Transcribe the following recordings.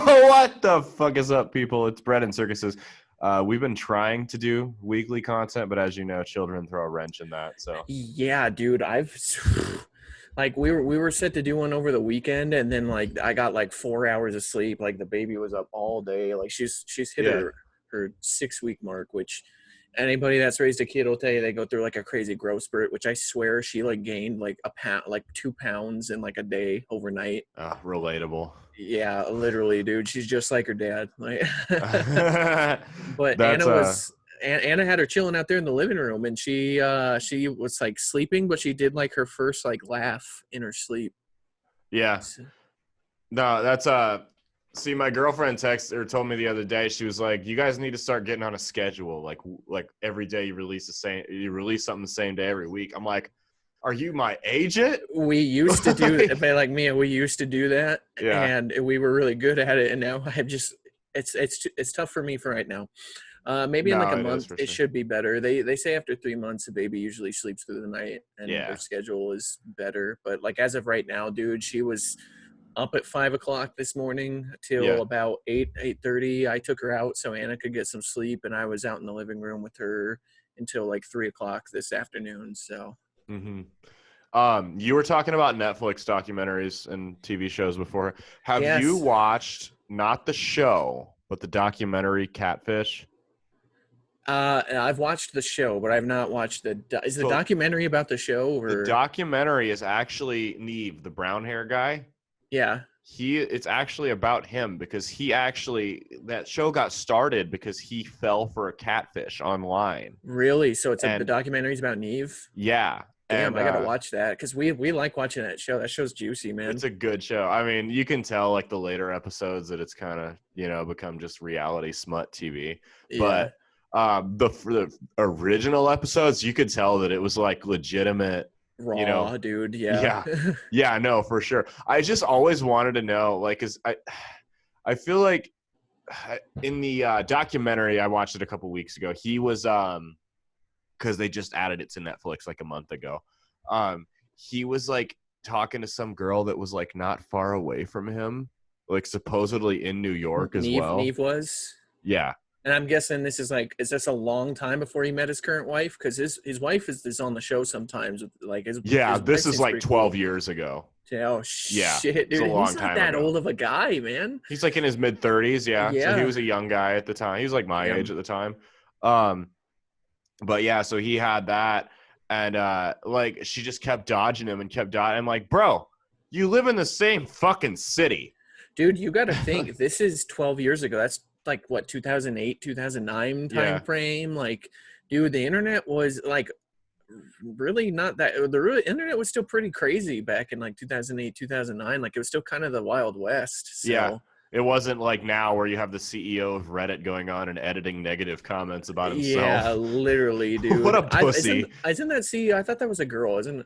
What the fuck is up, people? It's Bread and Circuses. We've been trying to do weekly content, but as you know, children throw a wrench in that. So Yeah, dude, I've like we were set to do one over the weekend, and then like I got like 4 hours of sleep. Like the baby was up all day. Like she's hit yeah, her 6 week mark, which anybody that's raised a kid will tell you they go through like a crazy growth spurt. Which I swear she like gained like a pound, like 2 pounds in like a day overnight. relatable. Yeah, literally, dude. She's just like her dad. Like, but That's Anna had her chilling out there in the living room, and she was like sleeping, but she did like her first like laugh in her sleep. yeah. No, that's See, my girlfriend texted or told me the other day. She was like, "You guys need to start getting on a schedule. Like every day you release something the same day every week." I'm like, "Are you my agent?" We used to do it, but like me, we used to do that, Yeah. and we were really good at it. And now I just it's tough for me for right now. Maybe in like No, a it is month for it sure. should be better. They say after 3 months a baby usually sleeps through the night and Yeah. their schedule is better. But like as of right now, dude, she was up at 5 o'clock this morning till Yeah. about 8:30. I took her out so Anna could get some sleep, and I was out in the living room with her until like 3 o'clock this afternoon. So Mm-hmm. You were talking about Netflix documentaries and TV shows before. Have you yes. watched not the show, but the documentary Catfish? I've watched the show, but I've not watched is the So documentary about the show the or documentary is actually Neve, the brown hair guy. yeah. It's actually about him because that show got started because he fell for a catfish online. Really? So the And documentary's about Neve? yeah, Damn, and I gotta watch that because we like watching that show. That show's juicy, man. it's a good show. I mean, you can tell like the later episodes that it's kind of, become just reality smut TV. Yeah. But for the original episodes, you could tell that it was like legitimate, you know, Raw, dude. Yeah. yeah. Yeah, no, for sure. I just always wanted to know, like, cause I feel like in the documentary, I watched it a couple weeks ago. He was, cause they just added it to Netflix like a month ago. He was like talking to some girl that was like not far away from him, like supposedly in New York as well. Neve was. Yeah. And I'm guessing is this a long time before he met his current wife? Because his wife is on the show sometimes. Like Yeah. his wife This is seems like pretty 12 cool. years ago. Oh Yeah. shit, It's a dude. long He's not time that ago. old of a guy, man. He's like in his mid 30s. Yeah. So he Yeah. was a young guy at the time. He was like my age Damn. at the time. Um, but yeah, so he had that. And like she just kept dodging him and kept dodging. I'm like, bro, you live in the same fucking city. Dude, you got to think this is 12 years ago. That's like what 2008, 2009 time Yeah. frame. Like, dude, the internet was like really not that. Internet was still pretty crazy back in like 2008, 2009. Like it was still kind of the Wild West. Yeah. So It wasn't like now where you have the CEO of Reddit going on and editing negative comments about yeah, himself. literally, What a dude. pussy. Isn't that CEO? I thought that was a girl. Isn't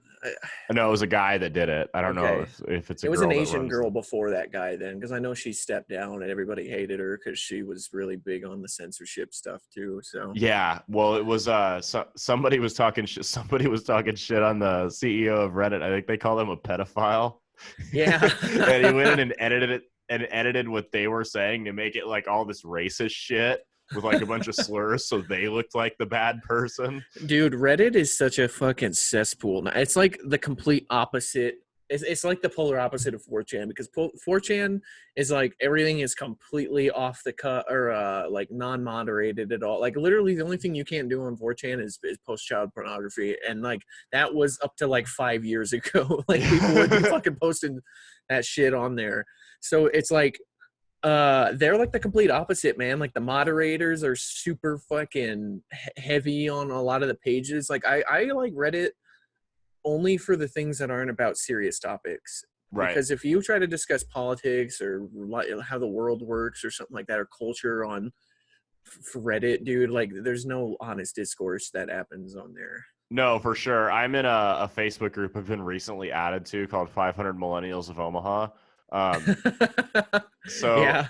No, it was a guy that did it. I don't know okay. if it's a It was an girl that Asian runs girl them. before that guy then, because I know she stepped down and everybody hated her because she was really big on the censorship stuff too. So Yeah, well, it was somebody was talking somebody was talking shit on the CEO of Reddit. I think they called him a pedophile. yeah. And he went in and edited what they were saying to make it like all this racist shit with like a bunch of slurs so they looked like the bad person. Dude, Reddit is such a fucking cesspool. It's like the complete opposite. It's like the polar opposite of 4chan because 4chan is like everything is completely off the cut or like non-moderated at all. Like literally the only thing you can't do on 4chan is post child pornography. And like that was up to like 5 years ago. Like people would be fucking posting that shit on there. So it's like they're like the complete opposite, man. Like the moderators are super fucking heavy on a lot of the pages. Like I like Reddit only for the things that aren't about serious topics. Right. Because if you try to discuss politics or how the world works or something like that or culture on Reddit, dude, like there's no honest discourse that happens on there. No, for sure. I'm in a Facebook group I've been recently added to called 500 Millennials of Omaha. So Yeah.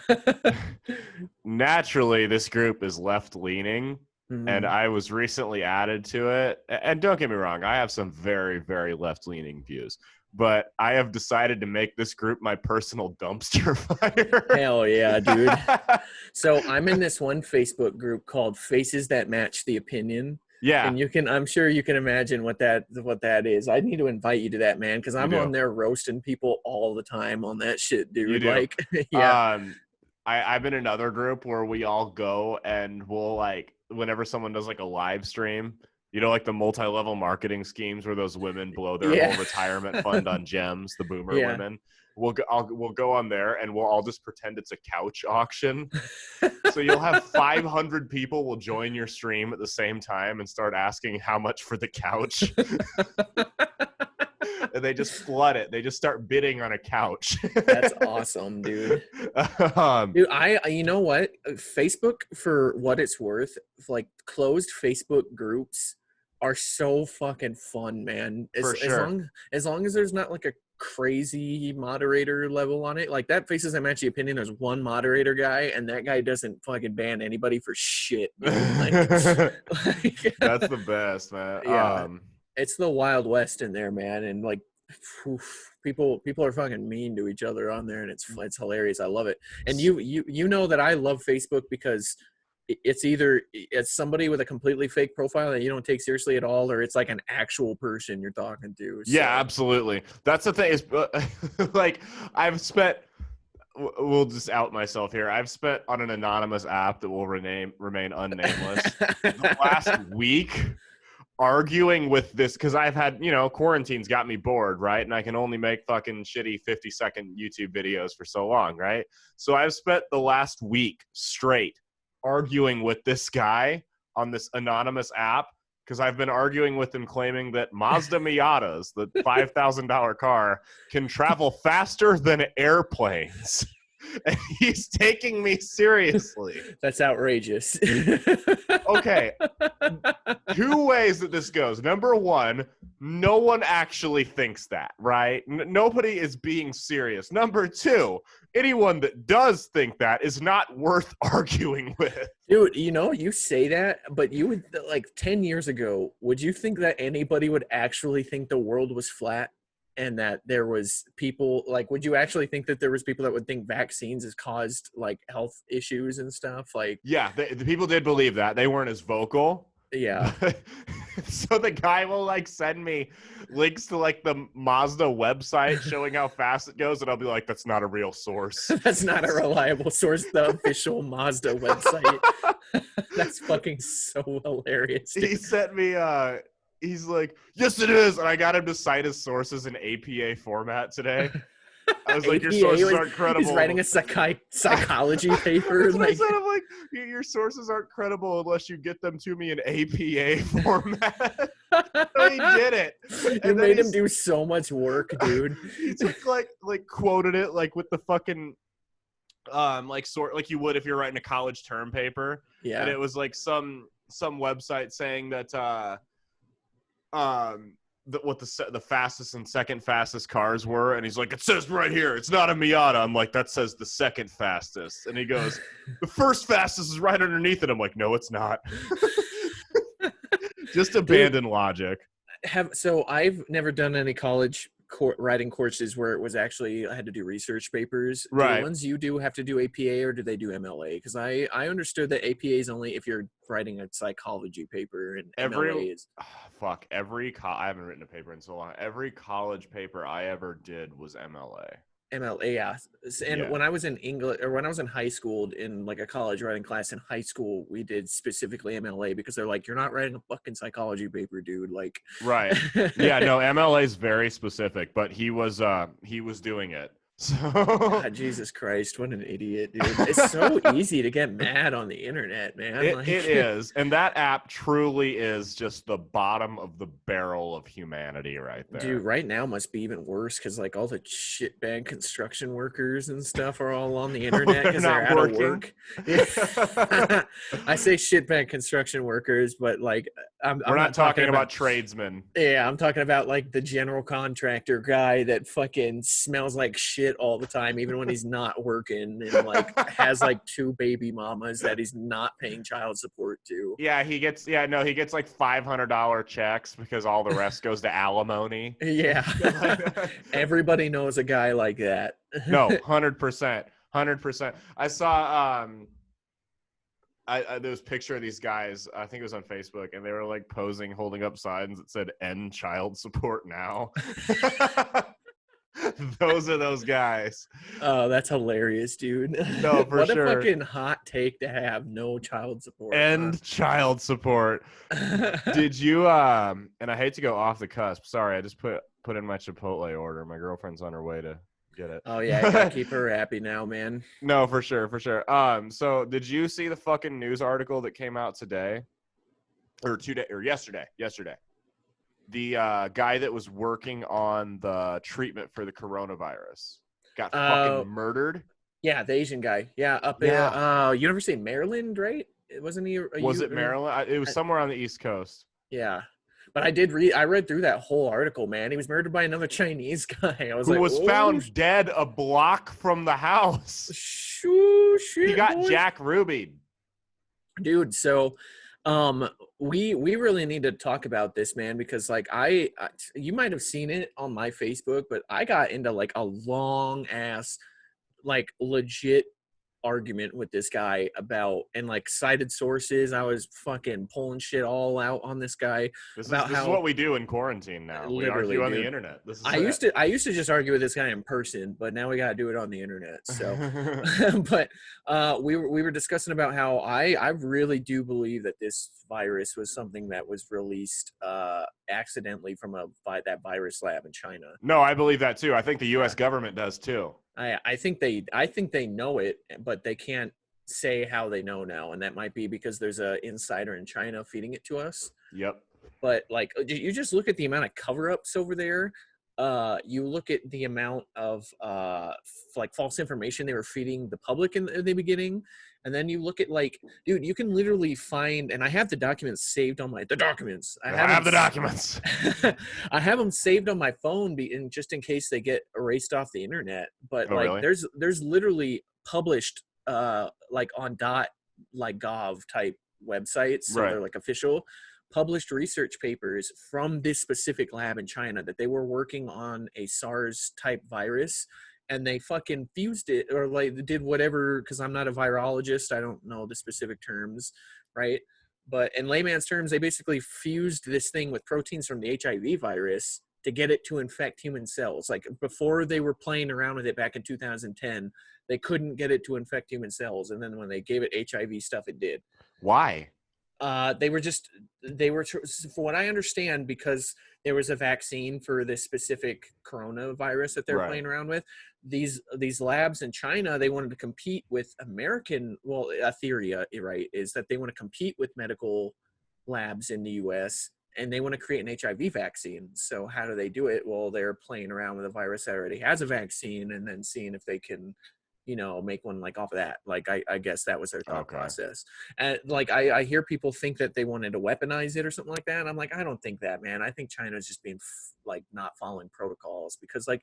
naturally, this group is left leaning, and Mhm. I was recently added to it. And don't get me wrong, I have some very, very left leaning views, but I have decided to make this group my personal dumpster fire. Hell yeah, dude. So I'm in this one Facebook group called Faces That Match the Opinion. Yeah. And I'm sure you can imagine what that is. I need to invite you to that, man, because I'm on there roasting people all the time on that shit, dude. You do. Like, yeah. I'm in another group where we all go and we'll like, whenever someone does like a live stream, you know, like the multi-level marketing schemes where those women blow their whole retirement fund on gems, the boomer women. We'll go on there and we'll all just pretend it's a couch auction. So you'll have 500 people will join your stream at the same time and start asking how much for the couch. And they just flood it. They just start bidding on a couch. That's awesome, dude. Dude, you know what? Facebook, for what it's worth, like closed Facebook groups are so fucking fun, man. As long as there's not like a crazy moderator level on it, like that Faces That Match the Opinion, there's one moderator guy, and that guy doesn't fucking ban anybody for shit. That's the best, man. Yeah. It's the Wild West in there, man, and like people are fucking mean to each other on there, and it's hilarious. I love it. And you know that I love Facebook because it's either it's somebody with a completely fake profile that you don't take seriously at all, or it's like an actual person you're talking to. So. Yeah, absolutely. That's the thing is, like, we'll just out myself here. I've spent on an anonymous app that will remain unnameless the last week arguing with this, because I've had, quarantine's got me bored, right? And I can only make fucking shitty 50-second YouTube videos for so long, right? So I've spent the last week straight arguing with this guy on this anonymous app, because I've been arguing with him claiming that Mazda Miatas, the $5,000 car, can travel faster than airplanes. And he's taking me seriously. That's outrageous. Okay. 2 ways that this goes. Number one, no one actually thinks that, right? Nobody is being serious. Number two, anyone that does think that is not worth arguing with. Dude, you say that, but you would, like 10 years ago, would you think that anybody would actually think the world was flat? And that there was people, like, would you actually think that there was people that would think vaccines has caused like health issues and stuff? Like, yeah, the people did believe that. They weren't as vocal. Yeah. So the guy will like send me links to like the Mazda website showing how fast it goes, and I'll be like, that's not a real source. That's not a reliable source. The official Mazda website. That's fucking so hilarious. Dude. He sent me he's like, yes, it is. And I got him to cite his sources in APA format today. I was like, your sources aren't credible. He's writing a psychology paper. That's what I said. I'm like, your sources aren't credible unless you get them to me in APA format. So he did it. You made him do so much work, dude. He took like quoted it like with the fucking like you would if you're writing a college term paper. Yeah. And it was like some website saying that what the fastest and second fastest cars were, and he's like, it says right here, it's not a Miata. I'm like, that says the second fastest. And he goes, the first fastest is right underneath it. I'm like, no, it's not. Just abandon logic. So I've never done any college writing courses where it was actually I had to do research papers. Right. Do the ones you do have to do APA, or do they do MLA? Because I understood that APA is only if you're writing a psychology paper, and MLA is I haven't written a paper in so long. Every college paper I ever did was MLA. MLA, yeah. And when I was in English, or when I was in high school, in like a college writing class in high school, we did specifically MLA because they're like, you're not writing a fucking psychology paper, dude. Like, right. Yeah, no, MLA is very specific, but he was doing it. So God, Jesus Christ, what an idiot, dude. It's so easy to get mad on the internet, man. It is. And that app truly is just the bottom of the barrel of humanity right there. Dude, right now must be even worse because like all the shitbag construction workers and stuff are all on the internet because they're out of work. I say shitbag construction workers, but like We're I'm not not talking talking about tradesmen. Yeah, I'm talking about like the general contractor guy that fucking smells like shit all the time, even when he's not working, and like has like 2 baby mamas that he's not paying child support to. Yeah, he gets like $500 checks because all the rest goes to alimony. Yeah. Everybody knows a guy like that. No, 100%. 100%. I saw there was a picture of these guys, I think it was on Facebook, and they were like posing, holding up signs that said "End child support now." Those are those guys. Oh, that's hilarious, dude. No, for What a sure. fucking hot take to have, no child support. End child support. Did you and I hate to go off the cusp. Sorry, I just put in my Chipotle order. My girlfriend's on her way to get it. Oh yeah, I gotta keep her happy now, man. No, for sure, for sure. So did you see the fucking news article that came out today? Or yesterday? The guy that was working on the treatment for the coronavirus got fucking murdered. Yeah, the Asian guy. Yeah, up at University of Maryland, right? Wasn't he? Was it Maryland? It was somewhere on the East Coast. Yeah. But I read through that whole article, man. He was murdered by another Chinese guy. Who was found dead a block from the house. Shit, he got boys. Jack Ruby. Dude, so we really need to talk about this, man, because like you might have seen it on my Facebook, but I got into like a long ass, like legit argument with this guy about, and like cited sources. I was fucking pulling shit all out on this guy. This is what we do in quarantine now. We argue on the internet. I used to just argue with this guy in person, but now we got to do it on the internet. So, but we were discussing about how I really do believe that this virus was something that was released accidentally from that virus lab in China. No, I believe that too. I think the U.S. government does too. I think they know it, but they can't say how they know now, and that might be because there's a insider in China feeding it to us. Yep. But like, you just look at the amount of cover-ups over there. You look at the amount of like false information they were feeding the public in the beginning, and then you look at like, dude, you can literally find, and I have the documents saved on I have the documents. I have them saved on my phone, just in case they get erased off the internet. But really? there's literally published like on .gov type websites, so they're like official, published research papers from this specific lab in China that they were working on a SARS type virus, and they fucking fused it, or like did whatever, because I'm not a virologist, I don't know the specific terms, right? But in layman's terms, they basically fused this thing with proteins from the HIV virus to get it to infect human cells. Like before they were playing around with it back in 2010, they couldn't get it to infect human cells. And then when they gave it HIV stuff, it did. Why? They were, for what I understand, because there was a vaccine for this specific coronavirus that they're playing around with. These labs in China, they wanted to compete with American. Well, a theory, right, is that they want to compete with medical labs in the U.S. and they want to create an HIV vaccine. So how do they do it? Well, they're playing around with a virus that already has a vaccine and then seeing if they can, make one like off of that. Like, I guess that was their thought process. And like, I hear people think that they wanted to weaponize it or something like that. And I'm like, I don't think that, man. I think China's just being like not following protocols, because like,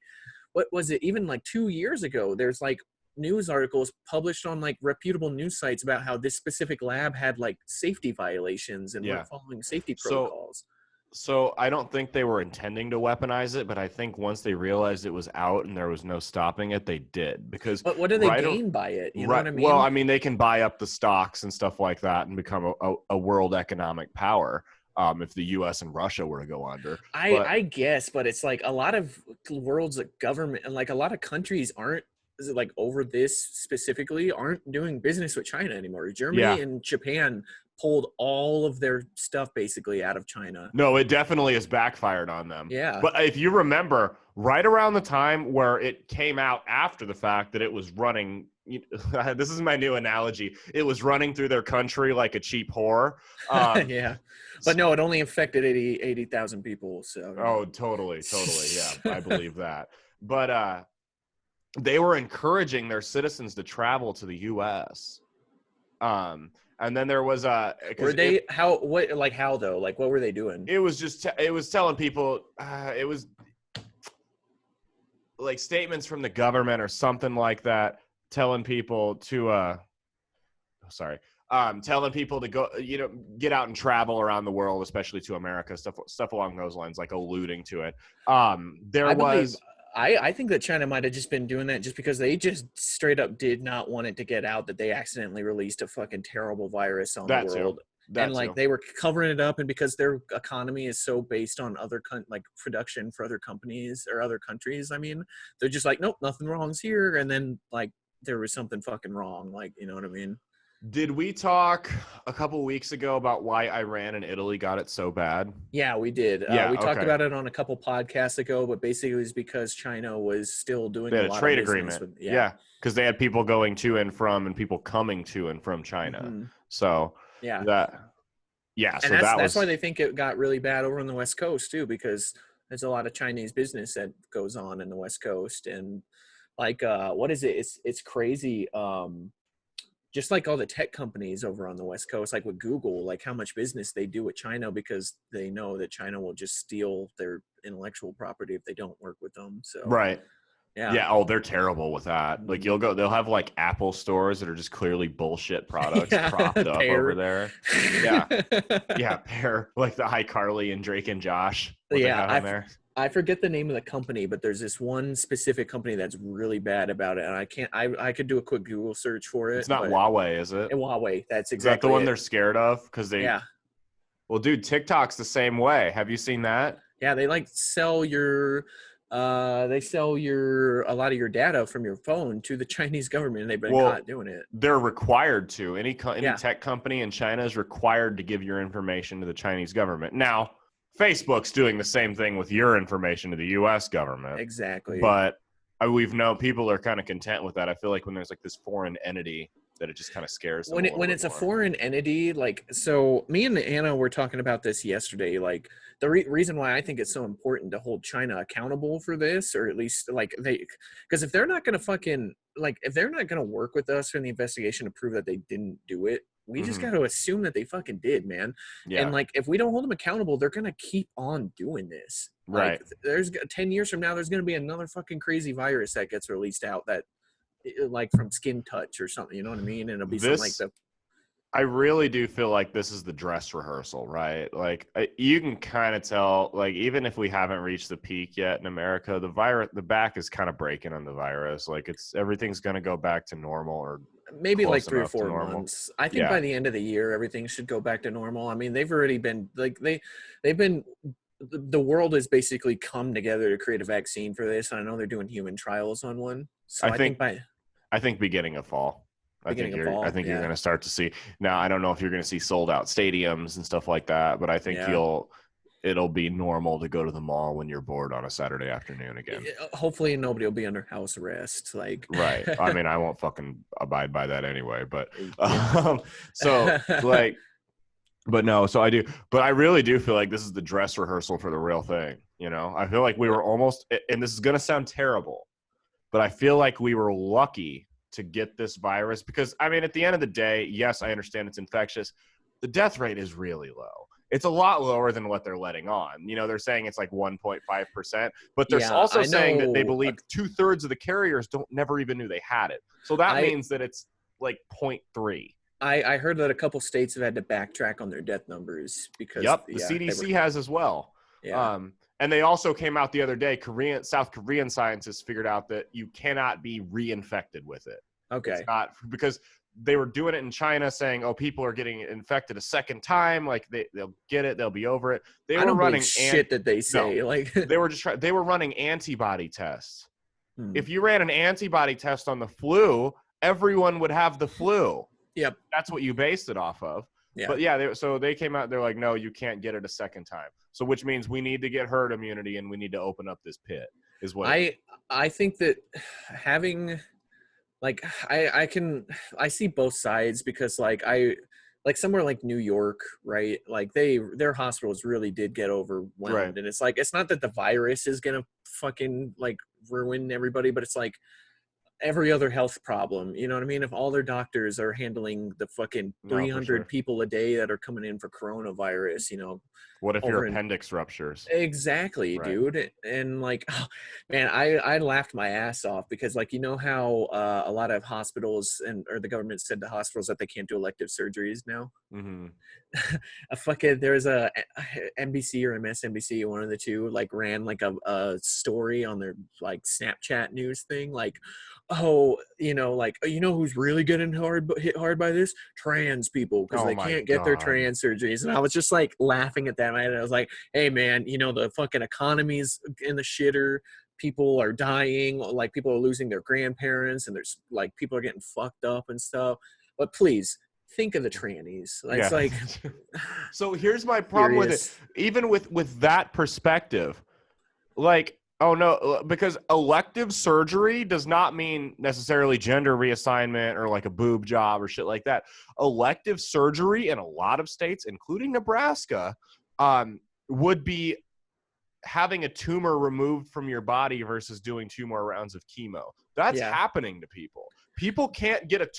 what was it? Even like 2 years ago, there's like news articles published on like reputable news sites about how this specific lab had like safety violations and weren't following safety protocols. So I don't think they were intending to weaponize it, but I think once they realized it was out and there was no stopping it, they did. Because but what do they gain by it? You know what I mean? Well, I mean, they can buy up the stocks and stuff like that and become a world economic power. If the U.S. and Russia were to go under, I guess, but it's like a lot of world's government and like a lot of countries aren't like over this specifically aren't doing business with China anymore. Germany and Japan pulled all of their stuff basically out of China. No, it definitely has backfired on them. Yeah. But if you remember, right around the time where it came out after the fact that it was running, this is my new analogy, it was running through their country like a cheap whore. Yeah. But no, it only infected 80,000 people. So. Oh, totally. Yeah, I believe that. But they were encouraging their citizens to travel to the U.S. And then there was Were they how though? Like what were they doing? it was just it was telling people it was like statements from the government or something like that, telling people to telling people to go, get out and travel around the world, especially to America, stuff along those lines, like alluding to it. I think that China might have just been doing that just because they just straight up did not want it to get out that they accidentally released a fucking terrible virus on the world. They were covering it up, and because their economy is so based on other production for other companies or other countries, I mean, they're just like, nope, nothing wrong's here, and then like there was something fucking wrong, like, you know what I mean? Did we talk a couple weeks ago about why Iran and Italy got it so bad? Yeah, we did. Yeah, we talked about it on a couple podcasts ago, but basically it was because China was still doing a lot trade of agreement. Because they had people going to and from and people coming to and from China. Mm-hmm. So that's why they think it got really bad over on the West Coast too, because there's a lot of Chinese business that goes on in the West Coast, and like what is it? It's crazy. Just like all the tech companies over on the West Coast, like with Google, like how much business they do with China because they know that China will just steal their intellectual property if they don't work with them. So right. Yeah. Oh, they're terrible with that. Like they'll have like Apple stores that are just clearly bullshit products propped up over there. Yeah. Yeah. Pear, like the iCarly and Drake and Josh. I forget the name of the company, but there's this one specific company that's really bad about it. And I could do a quick Google search for it. It's not Huawei, is it? Huawei. That's exactly Is that the one they're scared of? Well, dude, TikTok's the same way. Have you seen that? Yeah. They like sell a lot of your data from your phone to the Chinese government, and they've been caught doing it. They're required to. Any tech company in China is required to give your information to the Chinese government. Now, Facebook's doing the same thing with your information to the U.S. government. Exactly. But we've known people are kind of content with that. I feel like when there's like this foreign entity that it just kind of scares them when it's more. A foreign entity, like, so me and Anna were talking about this yesterday, like the reason why I think it's so important to hold China accountable for this, or at least like because if they're not going to if they're not going to work with us in the investigation to prove that they didn't do it, we just got to assume that they fucking did, man. Yeah. And like, if we don't hold them accountable, they're going to keep on doing this. Right. Like, there's 10 years from now, there's going to be another fucking crazy virus that gets released out that like from skin touch or something, you know what I mean? And it'll be something like that. I really do feel like this is the dress rehearsal, right? Like you can kind of tell, like, even if we haven't reached the peak yet in America, the back is kind of breaking on the virus. Like everything's going to go back to normal, or maybe like 3 or 4 months. I think by the end of the year, everything should go back to normal. I mean, they've already been like, the world has basically come together to create a vaccine for this. And I know they're doing human trials on one. So I think beginning of fall. I think you're going to start to see. Now, I don't know if you're going to see sold out stadiums and stuff like that, but I think it'll be normal to go to the mall when you're bored on a Saturday afternoon again. Hopefully nobody will be under house arrest. Like, right. I mean, I won't fucking abide by that anyway, but so I do, but I really do feel like this is the dress rehearsal for the real thing. You know, I feel like we were almost, and this is going to sound terrible, but I feel like we were lucky to get this virus because, I mean, at the end of the day, yes, I understand it's infectious. The death rate is really low. It's a lot lower than what they're letting on. You know, they're saying it's like 1.5%, but they're also saying that they believe 2/3 of the carriers never even knew they had it. So that means that it's like 0.3. I heard that a couple states have had to backtrack on their death numbers because the CDC has as well. Yeah. And they also came out the other day, South Korean scientists figured out that you cannot be reinfected with it. Okay. It's not, because they were doing it in China saying, oh, people are getting infected a second time. Like they'll get it. They'll be over it. They were running shit that they say. No, like they were running antibody tests. If you ran an antibody test on the flu, everyone would have the flu. Yep. That's what you based it off of. Yeah. But so they came out, they're like, no, you can't get it a second time. So which means we need to get herd immunity and we need to open up this pit is what I think that having like I see both sides because like somewhere like New York, right? Like their hospitals really did get overwhelmed. Right. And it's like, it's not that the virus is going to fucking like ruin everybody, but it's like every other health problem. You know what I mean? If all their doctors are handling the fucking No, for 300 sure. people a day that are coming in for coronavirus, you know, What if your over in appendix ruptures? exactly, Right. dude. And like, oh, man, I laughed my ass off because like, you know how a lot of hospitals and or the government said to hospitals that they can't do elective surgeries now. Mm-hmm. A fucking there's a NBC or MSNBC, one of the two, like ran like a story on their like Snapchat news thing, like, oh, you know, like, you know who's really getting hit hard by this? Trans people, because Oh they my can't get their God. trans surgeries. And I was just like laughing at that, and I was like, hey man, you know, the fucking economy's in the shitter. People are dying, like people are losing their grandparents, and there's like people are getting fucked up and stuff. But please think of the trannies. It's Yeah. like So here's my problem with it. serious. Even with that perspective, like, oh no, because elective surgery does not mean necessarily gender reassignment or like a boob job or shit like that. Elective surgery in a lot of states, including Nebraska, would be having a tumor removed from your body versus doing 2 more rounds of chemo. That's Yeah. happening to people. People can't get a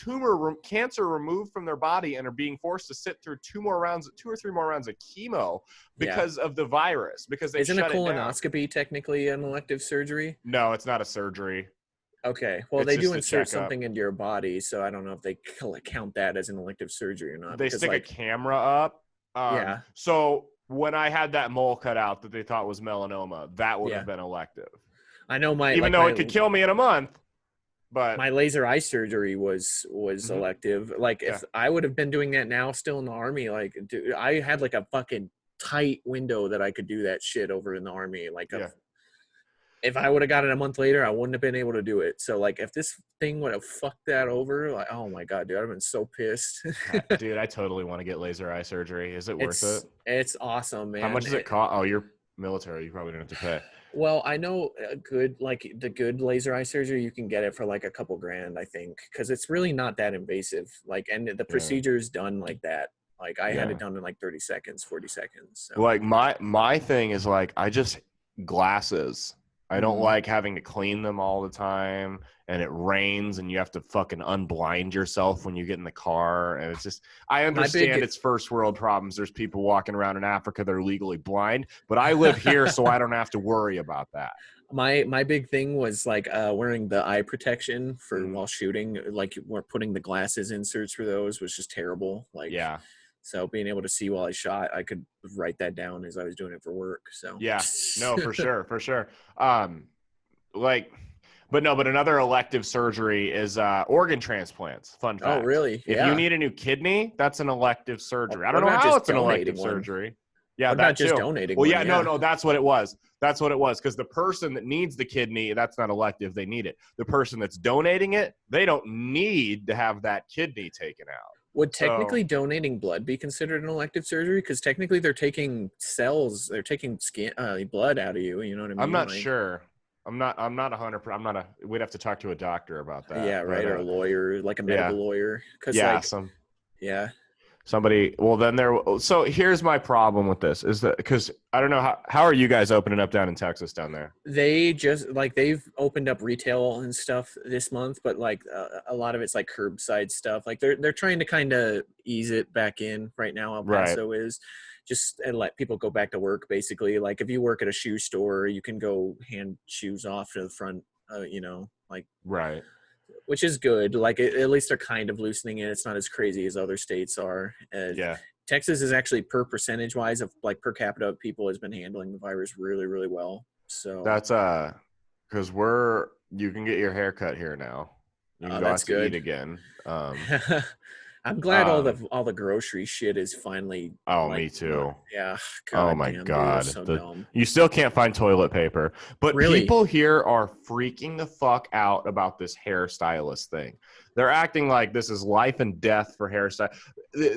cancer removed from their body and are being forced to sit through 2 or 3 more rounds of chemo because of the virus, because they Isn't a shut it down. colonoscopy technically an elective surgery? No, it's not a surgery. Okay. Well, It's they do just a insert checkup. something into your body, so I don't know if they count that as an elective surgery or not. They Because stick like, a camera up. yeah, So when I had that mole cut out that they thought was melanoma, that would yeah. have been elective. I know Even though it could kill me in a month. But my laser eye surgery was Mhm. elective. Like if Yeah. I would have been doing that now, still in the army, like dude, I had like a fucking tight window that I could do that shit over in the army. Like Yeah. if I would have got it a month later, I wouldn't have been able to do it. So like if this thing would have fucked that over, like oh my god, dude, I'd have been so pissed. Dude, I totally want to get laser eye surgery. Is it worth it? It's awesome, man. How much does it cost? Oh, you're military. You probably don't have to pay. Well, I know a good like the good laser eye surgery, you can get it for like a couple grand, I think, because it's really not that invasive. Like, and the procedure is done like that. Like, I had Yeah. it done in like 30 seconds, 40 seconds. So. Like my thing is like I just glasses. I don't like having to clean them all the time, and it rains and you have to fucking unblind yourself when you get in the car, and it's just I understand it's first world problems. There's people walking around in Africa that are legally blind, but I live here so I don't have to worry about that. My big thing was like wearing the eye protection for while shooting. Like we're putting the glasses inserts for those was just terrible. Like yeah. So being able to see while I shot, I could write that down as I was doing it for work. So yeah, no, for sure, for sure. But another elective surgery is organ transplants. Fun fact. Oh, really? If you need a new kidney, that's an elective surgery. I don't know how it's an elective surgery. Yeah, what about just donating? Well, yeah, no, that's what it was. That's what it was. Because the person that needs the kidney, that's not elective. They need it. The person that's donating it, they don't need to have that kidney taken out. Would technically donating blood be considered an elective surgery? Because technically they're taking cells, they're taking blood out of you. You know what I mean? I'm not sure. I'm not 100%. We'd have to talk to a doctor about that. Yeah, right. Or a lawyer, like a medical lawyer. Somebody. Well, then so here's my problem with this is that because I don't know how are you guys opening up down in Texas down there? They just like they've opened up retail and stuff this month, but like a lot of it's like curbside stuff. Like they're trying to kind of ease it back in right now. El Paso is just and let people go back to work basically. Like if you work at a shoe store, you can go hand shoes off to the front. Right. Which is good. Like at least they're kind of loosening it. It's not as crazy as other states are. Texas is actually per percentage wise of like per capita people has been handling the virus really, really well. So that's because you can get your hair cut here now. You can go out to eat again. I'm glad all the grocery shit is finally. Oh, me too. Yeah. God, oh my God. Dude, so dumb. You still can't find toilet paper, but people here are freaking the fuck out about this hairstylist thing. They're acting like this is life and death for hairstyle.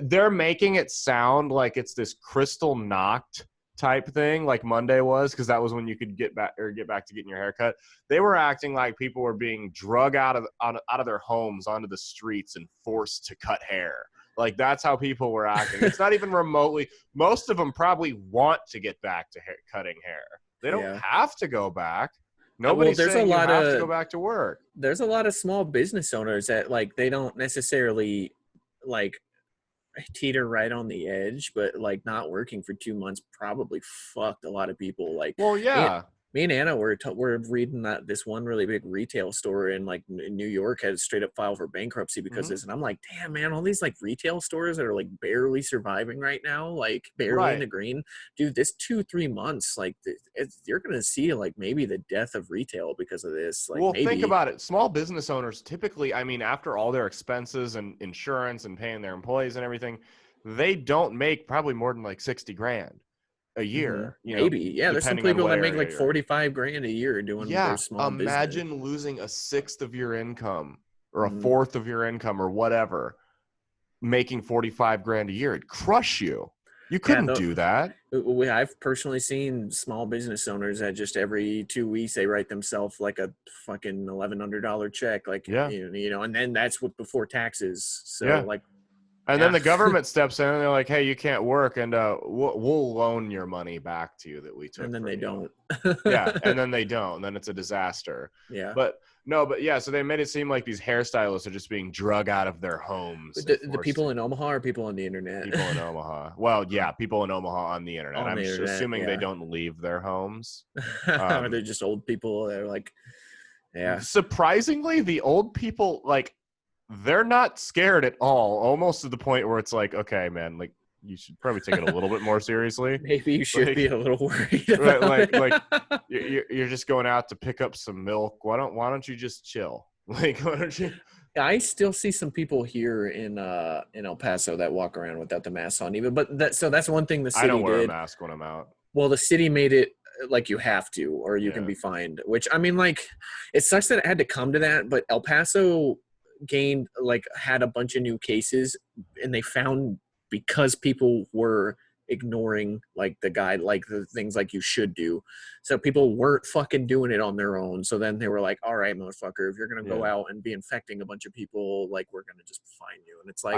They're making it sound like it's this crystal knocked type thing like Monday was, because that was when you could get back to getting your hair cut. They were acting like people were being drug out of their homes onto the streets and forced to cut hair. Like that's how people were acting. It's not even remotely. Most of them probably want to get back to cutting hair. They don't have to go back. Well, Nobody's saying you have to go back to work. there's a lot of small business owners that like they don't necessarily like teeter right on the edge, but like not working for 2 months probably fucked a lot of people. Like Well, me, yeah. me and Anna were reading that this one really big retail store in like New York had a straight up file for bankruptcy because this, and I'm like, damn man, all these like retail stores that are like barely surviving right now, like barely in Right. the green, dude. This 2-3 months, like you're gonna see like maybe the death of retail because of this. Like Well, maybe think about it. Small business owners typically, I mean, after all their expenses and insurance and paying their employees and everything, they don't make probably more than like 60 grand a year, maybe, yeah. There's some depending on people what that make area like you're in. 45 grand a year doing their Yeah. small business. Imagine losing a sixth of your income or a Mhm. fourth of your income or whatever, making 45 grand a year. It'd crush you. You Yeah, couldn't do that. I've personally seen small business owners that just every 2 weeks they write themselves like a fucking $1,100 check, like Yeah. and then that's what before taxes. So Yeah. like, And yeah, then the government steps in and they're like, hey, you can't work. And we'll loan your money back to you that we took and then from they you. don't. Yeah, and then they don't. Then it's a disaster. Yeah. But yeah, so they made it seem like these hairstylists are just being drug out of their homes. The people in Omaha are people on the internet. People in Omaha. Well, yeah, people in Omaha on the internet. On I'm the internet, assuming they yeah. don't leave their homes. Or they're just old people that are like, yeah. Surprisingly, the old people, like, they're not scared at all, almost to the point where it's like, okay, man, like, you should probably take it a little bit more seriously. Maybe you should be a little worried. Like you're just going out to pick up some milk. Why don't you just chill? Like, why don't you? I still see some people here in El Paso that walk around without the mask on, even. But that's one thing the city I don't wear did. a mask when I'm out. Well, the city made it like you have to, or you can be fined. Which I mean, like, it sucks that it had to come to that. But El Paso had a bunch of new cases, and they found because people were ignoring like the things like you should do, so people weren't fucking doing it on their own. So then they were like, all right, motherfucker, if you're gonna go out and be infecting a bunch of people, like, we're gonna just fine you. And it's like,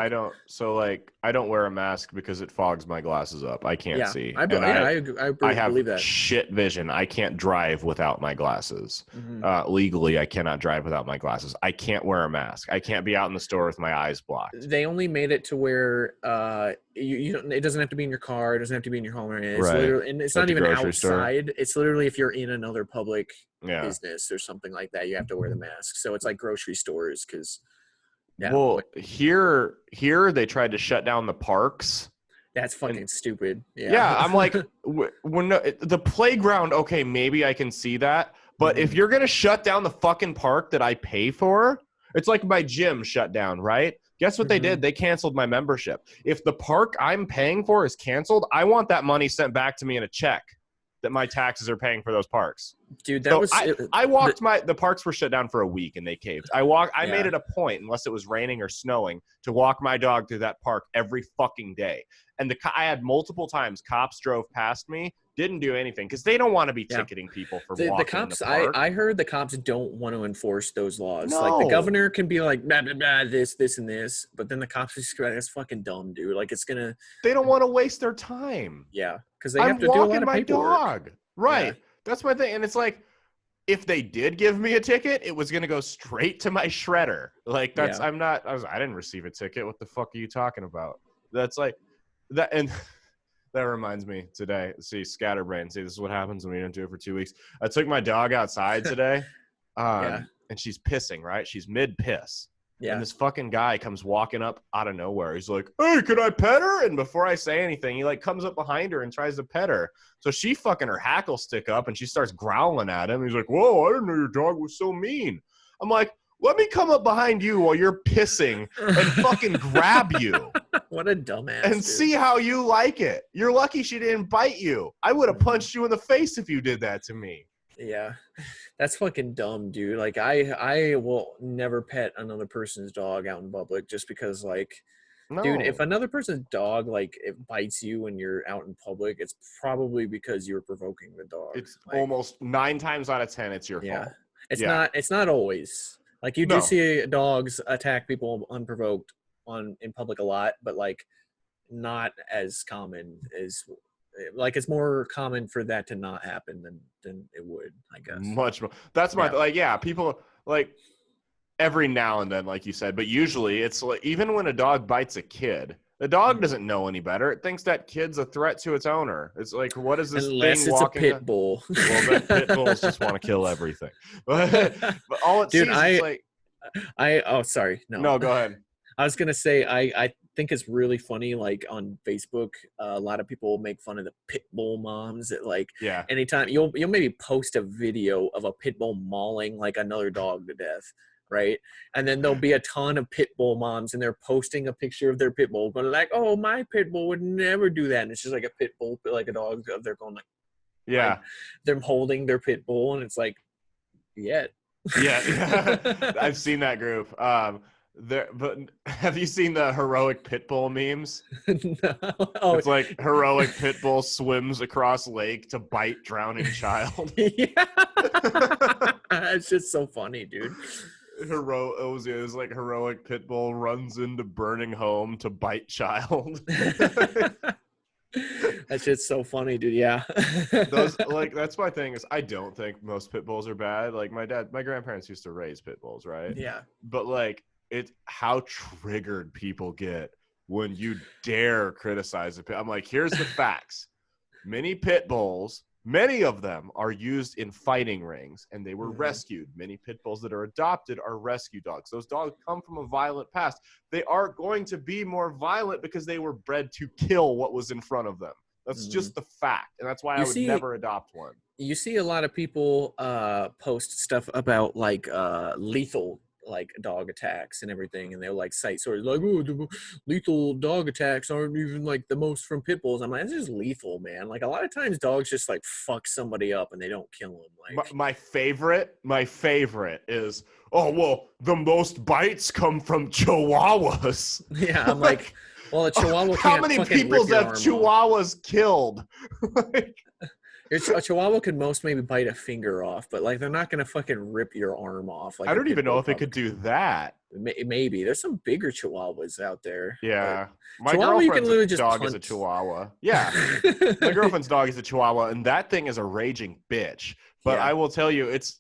I don't wear a mask because it fogs my glasses up. I can't see. I have believe that. shit vision. I can't drive without my glasses. Legally, I cannot drive without my glasses. I can't wear a mask. I can't be out in the store with my eyes blocked. They only made it to where you don't, it doesn't have to be in your car, it doesn't have to be in your home, it's literally, and it's not even outside store. It's literally if you're in another public business or something like that, you have to wear the mask. So it's like grocery stores, because here they tried to shut down the parks. That's fucking stupid. I'm like, when the playground, okay, maybe I can see that, but if you're gonna shut down the fucking park that I pay for, it's like my gym shut down, right? Guess what they did? They canceled my membership. If the park I'm paying for is canceled, I want that money sent back to me in a check that my taxes are paying for those parks. Dude, I walked the parks were shut down for a week and they caved. I made it a point, unless it was raining or snowing, to walk my dog through that park every fucking day. And I had multiple times cops drove past me, didn't do anything because they don't want to be ticketing people for walking the cops. in the park. I heard the cops don't want to enforce those laws. No. Like, the governor can be like, blah, blah, blah, this, and this, but then the cops just go, that's fucking dumb, dude. Like, it's gonna. They don't want to waste their time. Yeah, because they have to do a lot of paperwork. Dog. Right. Yeah. That's my thing. And it's like, if they did give me a ticket, it was gonna go straight to my shredder. Like, that's I didn't receive a ticket. What the fuck are you talking about? That's like that. And that reminds me today. See, scatterbrain. See, this is what happens when we don't do it for 2 weeks. I took my dog outside today, and she's pissing. Right, she's mid piss. Yeah. And this fucking guy comes walking up out of nowhere. He's like, "Hey, can I pet her?" And before I say anything, he like comes up behind her and tries to pet her. So she fucking her hackles stick up and she starts growling at him. He's like, "Whoa, I didn't know your dog was so mean." I'm like, let me come up behind you while you're pissing and fucking grab you. What a dumbass. And see how you like it. You're lucky she didn't bite you. I would have punched you in the face if you did that to me. Yeah, that's fucking dumb, dude. Like, I will never pet another person's dog out in public just because, like, dude, if another person's dog, like, it bites you when you're out in public, it's probably because you're provoking the dog. It's like, almost 9 times out of 10, it's your fault. It's not always. Like, you do see dogs attack people unprovoked in public a lot, but, like, not as common as like it's more common for that to not happen than it would, I guess. Much more. That's my like. Yeah, people like every now and then, like you said, but usually it's like even when a dog bites a kid, the dog doesn't know any better. It thinks that kid's a threat to its owner. It's like, what is this Unless thing it's walking? a pit bull. Well, then pit bulls just want to kill everything. But all it Dude, sees is like. Oh, sorry. No, go ahead. I was gonna say I think it's really funny. Like on Facebook, a lot of people make fun of the pit bull moms. That like anytime you'll maybe post a video of a pit bull mauling like another dog to death, right? And then there'll be a ton of pit bull moms, and they're posting a picture of their pit bull, going like, "Oh, my pit bull would never do that." And it's just like a pit bull, like a dog. They're going like, like, they're holding their pit bull, and it's like, yeah. I've seen that group. But have you seen the heroic pit bull memes? No. It's like heroic pit bull swims across lake to bite drowning child. Yeah, it's just so funny, dude. It was like heroic pit bull runs into burning home to bite child. That's just so funny, dude. Yeah. Those like that's my thing is I don't think most pit bulls are bad. Like my grandparents used to raise pit bulls, right? Yeah. But like it's how triggered people get when you dare criticize a pit. I'm like, here's the facts. Many pit bulls, many of them are used in fighting rings, and they were rescued. Many pit bulls that are adopted are rescue dogs. Those dogs come from a violent past. They are going to be more violent because they were bred to kill what was in front of them. That's just the fact, and that's why I would never adopt one. You see a lot of people post stuff about like lethal like dog attacks and everything, and they'll like cite stories like, oh, the lethal dog attacks aren't even like the most from pit bulls. I'm like, it's just lethal, man. Like a lot of times dogs just like fuck somebody up and they don't kill them. Like my favorite is, oh well, the most bites come from Chihuahuas. Yeah, I'm like, well, a Chihuahua how many people have Chihuahuas killed? Like, a Chihuahua could most maybe bite a finger off, but like they're not gonna fucking rip your arm off. Like I don't even know if it could do that. Maybe there's some bigger Chihuahuas out there. Yeah, my girlfriend's dog is a Chihuahua. Yeah, my girlfriend's dog is a Chihuahua, and that thing is a raging bitch. But I will tell you, it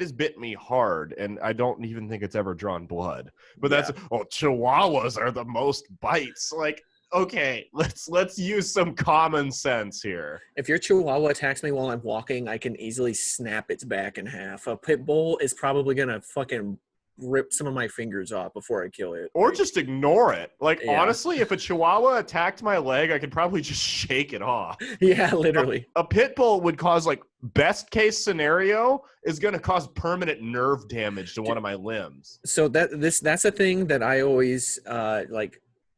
has bit me hard, and I don't even think it's ever drawn blood. But Chihuahuas are the most bites. Like, okay, let's use some common sense here. If your Chihuahua attacks me while I'm walking, I can easily snap its back in half. A pit bull is probably gonna fucking rip some of my fingers off before I kill it. Or just ignore it. Like, honestly, if a Chihuahua attacked my leg, I could probably just shake it off. Yeah, literally. A pit bull would cause, like, best case scenario is going to cause permanent nerve damage to one of my limbs. So that's a thing that I always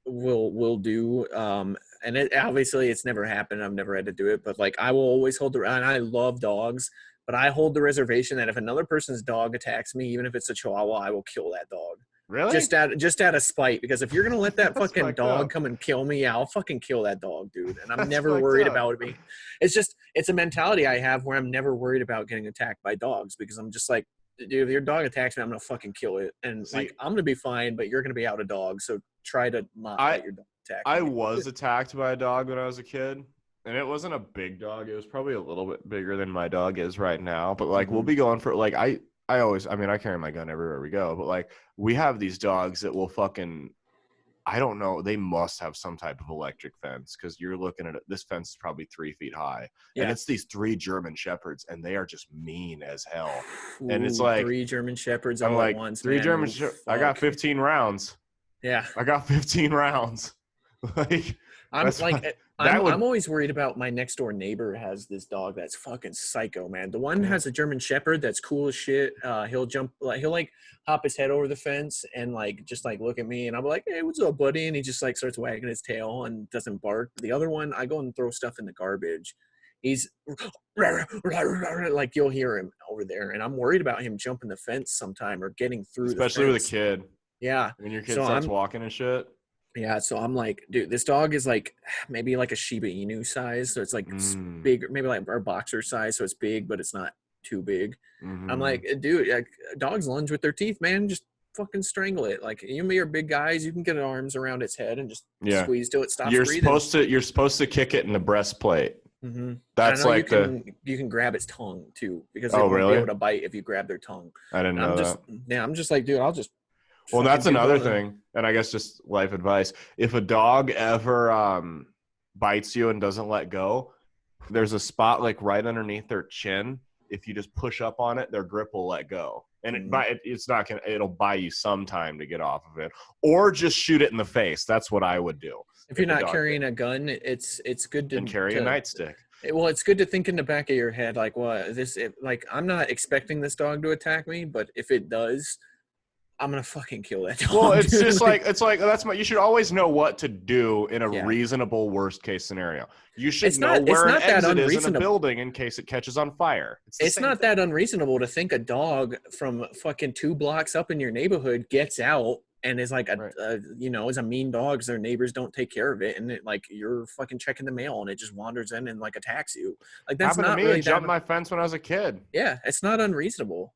will do. And obviously it's never happened. I've never had to do it, but like I will always hold the, and I love dogs, but I hold the reservation that if another person's dog attacks me, even if it's a Chihuahua, I will kill that dog. Really? Just out of spite, because if you're gonna let that fucking dog come and kill me, I'll fucking kill that dog, dude. And I'm never worried about it. It's a mentality I have where I'm never worried about getting attacked by dogs, because I'm just like, dude, if your dog attacks me, I'm gonna fucking kill it, and like I'm gonna be fine, but you're gonna be out a dog, so try to not let your dog attack me. I was attacked by a dog when I was a kid. And it wasn't a big dog. It was probably a little bit bigger than my dog is right now. But, like, we'll be going for, like, I carry my gun everywhere we go. But, like, we have these dogs that will fucking, I don't know. They must have some type of electric fence, because you're looking at it. This fence is probably 3 feet high. Yeah. And it's these 3 German Shepherds, and they are just mean as hell. Ooh, and it's like 3 German Shepherds all at once. 3 German Shepherds. I got 15 rounds. Yeah. I got 15 rounds. Like, I'm always worried about my next door neighbor has this dog that's fucking psycho, man. The one has a German Shepherd that's cool as shit. He'll hop his head over the fence and just look at me, and I'm like, hey, what's up, buddy? And he just starts wagging his tail and doesn't bark. The other one, I go and throw stuff in the garbage. He's like, you'll hear him over there, and I'm worried about him jumping the fence sometime or getting through. Especially with a kid. Yeah. When your kid starts walking and shit. Yeah, so I'm like, dude, this dog is maybe like a Shiba Inu size, so it's big, maybe like our boxer size, so it's big, but it's not too big. Mm-hmm. I'm like, dude, dogs lunge with their teeth, man. Just fucking strangle it. Like you and me are big guys, you can get arms around its head and just squeeze till it stops breathing. You're supposed to kick it in the breastplate. Mm-hmm. That's I know like you can grab its tongue too, because they Oh, won't really? be able to bite if you grab their tongue. I didn't know that. Yeah, I'm just like, dude, I'll just. Well, that's another thing, and I guess just life advice. If a dog ever bites you and doesn't let go, there's a spot like right underneath their chin. If you just push up on it, their grip will let go, and it's not gonna. It'll buy you some time to get off of it, or just shoot it in the face. That's what I would do. If you're not carrying a gun, it's good to carry a nightstick. Well, it's good to think in the back of your head, like, like I'm not expecting this dog to attack me, but if it does, I'm gonna fucking kill that dog. Well, it's just like you should always know what to do in a reasonable worst case scenario. You should know where an exit is in a building in case it catches on fire. It's not that unreasonable to think a dog from fucking 2 blocks up in your neighborhood gets out and is like is a mean dog because their neighbors don't take care of it, and it, like you're fucking checking the mail and it just wanders in and like attacks you. Like that's happened not to me. really It jumped my fence when I was a kid. Yeah, it's not unreasonable.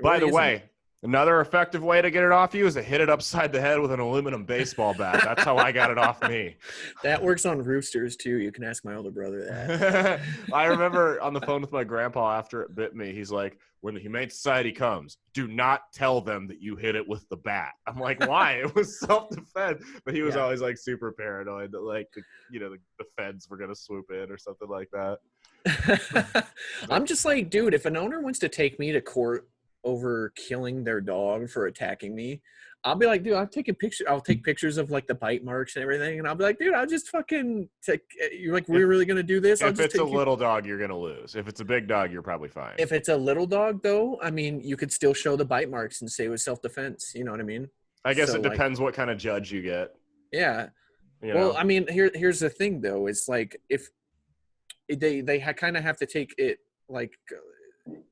By the way, another effective way to get it off you is to hit it upside the head with an aluminum baseball bat. That's how I got it off me. That works on roosters too. You can ask my older brother that. I remember on the phone with my grandpa after it bit me. He's like, when the Humane Society comes, do not tell them that you hit it with the bat. I'm like, why? It was self-defense. But he was always like super paranoid that like, the feds were going to swoop in or something like that. I'm just like, dude, if an owner wants to take me to court over killing their dog for attacking me, I'll be like, dude, I'll take pictures of like the bite marks and everything, and I'll be like, dude, I'll just fucking take. You're like, we're really gonna do this? If it's a little dog, you're gonna lose. If it's a big dog, you're probably fine. If it's a little dog, though, I mean, you could still show the bite marks and say it was self-defense. You know what I mean? I guess it depends what kind of judge you get. Yeah. Well, I mean, here's the thing, though. It's like if they kind of have to take it like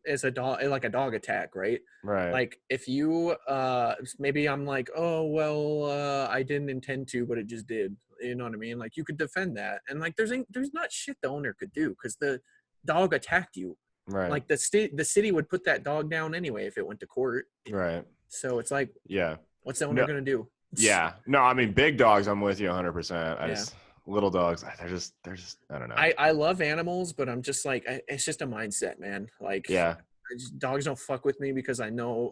as a dog, like a dog attack, right? Right. Like if you maybe I'm like, oh well, I didn't intend to, but it just did. You know what I mean? Like you could defend that, and like there's not shit the owner could do because the dog attacked you. Right. Like the city would put that dog down anyway if it went to court. Right. So it's like, what's the owner gonna do? Yeah. No, I mean big dogs, I'm with you 100%. Little dogs, they're just I don't know. I love animals, but I'm just like, it's just a mindset, man. Like, dogs don't fuck with me because I know,